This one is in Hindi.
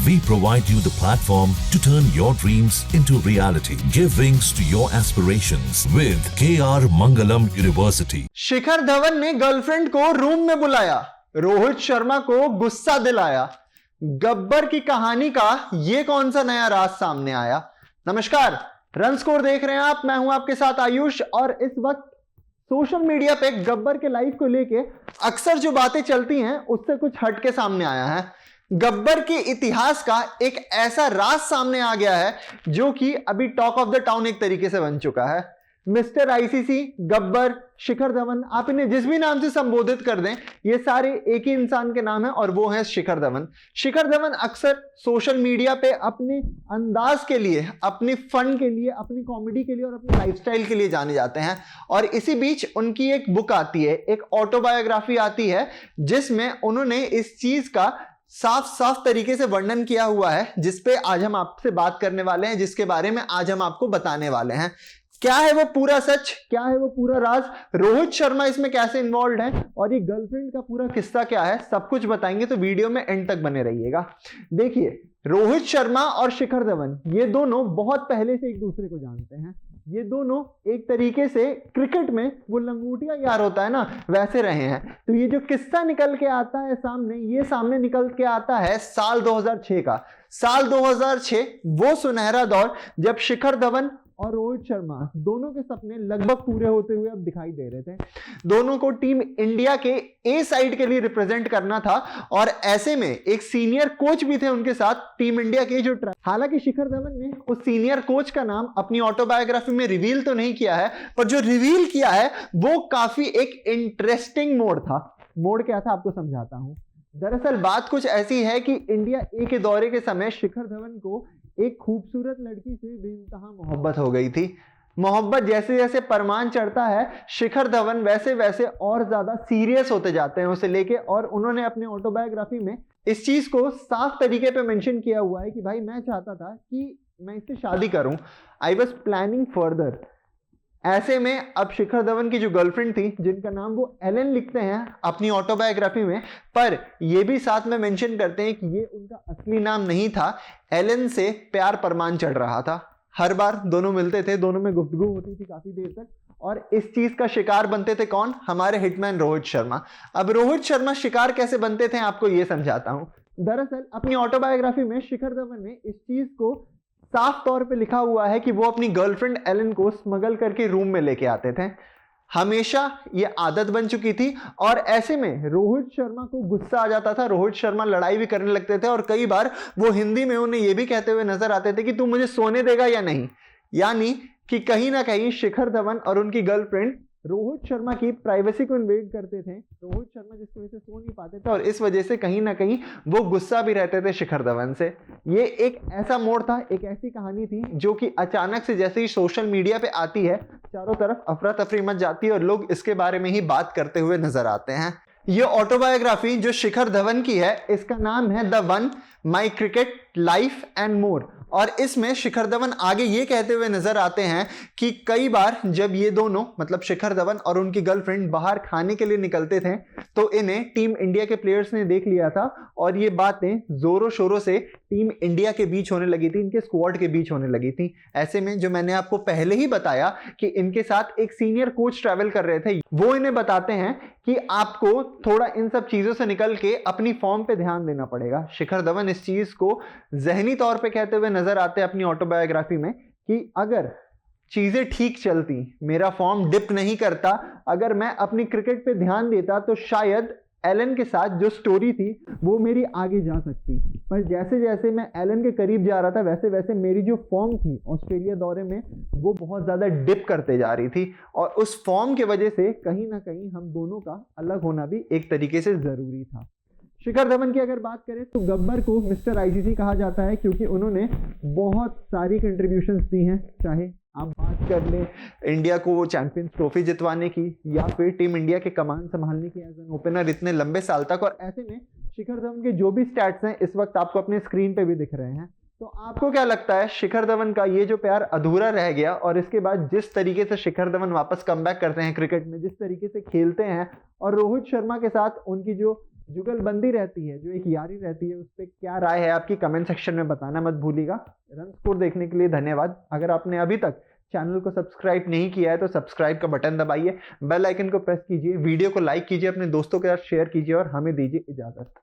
We provide you the platform to turn your dreams into reality. Give wings to your aspirations with KR Mangalam University. Shikhar Dhawan ने गर्लफ्रेंड को रूम में बुलाया, रोहित शर्मा को गुस्सा दिलाया। गब्बर की कहानी का ये कौन सा नया राज सामने आया? नमस्कार, रन स्कोर देख रहे हैं आप। मैं हूं आपके साथ आयुष और इस वक्त सोशल मीडिया पे गब्बर के लाइफ को लेके अक्सर जो बातें चलती हैं उससे कुछ हट के सामने आया है। गब्बर के इतिहास का एक ऐसा राज सामने आ गया है जो कि अभी टॉक ऑफ द टाउन एक तरीके से बन चुका है। मिस्टर आईसीसी, गब्बर, शिखर धवन, आप इन्हें जिस भी नाम से संबोधित कर दें, ये सारे एक ही इंसान के नाम है और वो है शिखर धवन। शिखर धवन अक्सर सोशल मीडिया पे अपने अंदाज के लिए, अपनी फन के लिए, अपनी कॉमेडी के लिए और अपनी लाइफस्टाइल के लिए जाने जाते हैं। और इसी बीच उनकी एक बुक आती है, एक ऑटोबायोग्राफी आती है, जिसमें उन्होंने इस चीज का साफ साफ तरीके से वर्णन किया हुआ है, जिसपे आज हम आपसे बात करने वाले हैं, जिसके बारे में आज हम आपको बताने वाले हैं। क्या है वो पूरा सच, क्या है वो पूरा राज, रोहित शर्मा इसमें कैसे इन्वॉल्व है और ये गर्लफ्रेंड का पूरा किस्सा क्या है, सब कुछ बताएंगे। तो वीडियो में एंड तक बने रहिएगा। देखिए, रोहित शर्मा और शिखर धवन ये दोनों बहुत पहले से एक दूसरे को जानते हैं। ये दोनों एक तरीके से क्रिकेट में वो लंगोटिया यार होता है ना, वैसे रहे हैं। तो ये जो किस्सा निकल के आता है सामने, ये सामने निकल के आता है साल 2006 का। साल 2006 वो सुनहरा दौर जब शिखर धवन और रोहित शर्मा दोनों के सपने लगभग पूरे होते हुए अब दिखाई दे रहे थे। दोनों को टीम इंडिया के ए साइड के लिए रिप्रेजेंट करना था और ऐसे में एक सीनियर कोच भी थे उनके साथ टीम इंडिया के जो हालांकि शिखर धवन ने उस सीनियर कोच का नाम अपनी ऑटोबायोग्राफी में रिवील तो नहीं किया है, पर जो रिवील किया है वो काफी एक इंटरेस्टिंग मोड़ था। मोड़ क्या था आपको समझाता हूं। दरअसल बात कुछ ऐसी है कि इंडिया ए के दौरे के समय शिखर धवन को एक खूबसूरत लड़की से बेइंतहा मोहब्बत हो गई थी। मोहब्बत जैसे जैसे परमान चढ़ता है, शिखर धवन वैसे वैसे और ज्यादा सीरियस होते जाते हैं उसे लेके। और उन्होंने अपने ऑटोबायोग्राफी में इस चीज को साफ तरीके पे मेंशन किया हुआ है कि भाई मैं चाहता था कि मैं इससे शादी करूं, आई वाज प्लानिंग फर्दर। ऐसे में अब शिखर धवन की जो गर्लफ्रेंड थी, जिनका नाम वो एलन लिखते हैं अपनी ऑटोबायोग्राफी में, पर ये भी साथ में मेंशन करते हैं कि ये उनका असली नाम नहीं था। एलन से प्यार परमान चढ़ रहा था। हर बार दोनों मिलते थे, दोनों में गुफ्तगू होती थी काफी देर तक, और इस चीज का शिकार बनते थे कौन? हमारे हिटमैन रोहित शर्मा। अब रोहित शर्मा शिकार कैसे बनते थे आपको ये समझाता हूं। दरअसल अपनी ऑटोबायोग्राफी में शिखर धवन ने इस चीज को साफ तौर पे लिखा हुआ है कि वो अपनी गर्लफ्रेंड एलन को स्मगल करके रूम में लेके आते थे। हमेशा ये आदत बन चुकी थी और ऐसे में रोहित शर्मा को गुस्सा आ जाता था। रोहित शर्मा लड़ाई भी करने लगते थे और कई बार वो हिंदी में उन्हें ये भी कहते हुए नजर आते थे कि तू मुझे सोने देगा या नहीं। यानी कि कहीं ना कहीं शिखर धवन और उनकी गर्लफ्रेंड रोहित शर्मा की प्राइवेसी को इन्वेड करते थे। रोहित शर्मा जिसकी वजह से सो नहीं पाते थे और इस वजह से कहीं ना कहीं वो गुस्सा भी रहते थे शिखर धवन से। ये एक ऐसा मोड़ था, एक ऐसी कहानी थी जो कि अचानक से जैसे ही सोशल मीडिया पे आती है, चारों तरफ अफरा तफरी मच जाती है और लोग इसके बारे में ही बात करते हुए नजर आते हैं। ये ऑटोबायोग्राफी जो शिखर धवन की है, इसका नाम है the one, my cricket life and more. और इसमें शिखर धवन आगे ये कहते हुए नजर आते हैं कि कई बार जब ये दोनों मतलब शिखर धवन और उनकी गर्लफ्रेंड बाहर खाने के लिए निकलते थे तो इन्हें टीम इंडिया के प्लेयर्स ने देख लिया था और ये बातें जोरों शोरों से टीम इंडिया के बीच होने लगी थी, इनके स्क्वाड के बीच होने लगी थी। ऐसे में जो मैंने आपको पहले ही बताया कि इनके साथ एक सीनियर कोच ट्रैवल कर रहे थे, वो इन्हें बताते हैं कि आपको थोड़ा इन सब चीजों से निकल के अपनी फॉर्म पे ध्यान देना पड़ेगा। शिखर धवन इस चीज को जहनी तौर पे कहते हुए नजर आते हैं अपनी ऑटोबायोग्राफी में कि अगर चीजें ठीक चलती, मेरा फॉर्म डिप नहीं करता, अगर मैं अपनी क्रिकेट पे ध्यान देता तो शायद एलन के साथ जो स्टोरी थी वो मेरी आगे जा सकती। पर जैसे जैसे मैं एलन के करीब जा रहा था वैसे वैसे मेरी जो फॉर्म थी ऑस्ट्रेलिया दौरे में वो बहुत ज्यादा डिप करते जा रही थी और उस फॉर्म के वजह से कहीं ना कहीं हम दोनों का अलग होना भी एक तरीके से जरूरी था। शिखर धवन की अगर बात करें तो गब्बर को मिस्टर आईसीसी कहा जाता है क्योंकि उन्होंने बहुत सारी कंट्रीब्यूशंस दी हैं। चाहे आप बात कर लें इंडिया को वो चैंपियंस ट्रॉफी जितवाने की या फिर टीम इंडिया के कमान संभालने की एज एन ओपनर इतने लंबे साल तक। और ऐसे में शिखर धवन के जो भी स्टैट्स हैं इस वक्त आपको अपने स्क्रीन पे भी दिख रहे हैं। तो आपको क्या लगता है शिखर धवन का ये जो प्यार अधूरा रह गया और इसके बाद जिस तरीके से शिखर धवन वापस कमबैक करते हैं क्रिकेट में, जिस तरीके से खेलते हैं और रोहित शर्मा के साथ उनकी जो जुगलबंदी रहती है, जो एक यारी रहती है, उस पर क्या राय है आपकी कमेंट सेक्शन में बताना मत भूलिएगा। रन स्कोर देखने के लिए धन्यवाद। अगर आपने अभी तक चैनल को सब्सक्राइब नहीं किया है तो सब्सक्राइब का बटन दबाइए, बेल आइकन को प्रेस कीजिए, वीडियो को लाइक कीजिए, अपने दोस्तों के साथ शेयर कीजिए और हमें दीजिए इजाजत।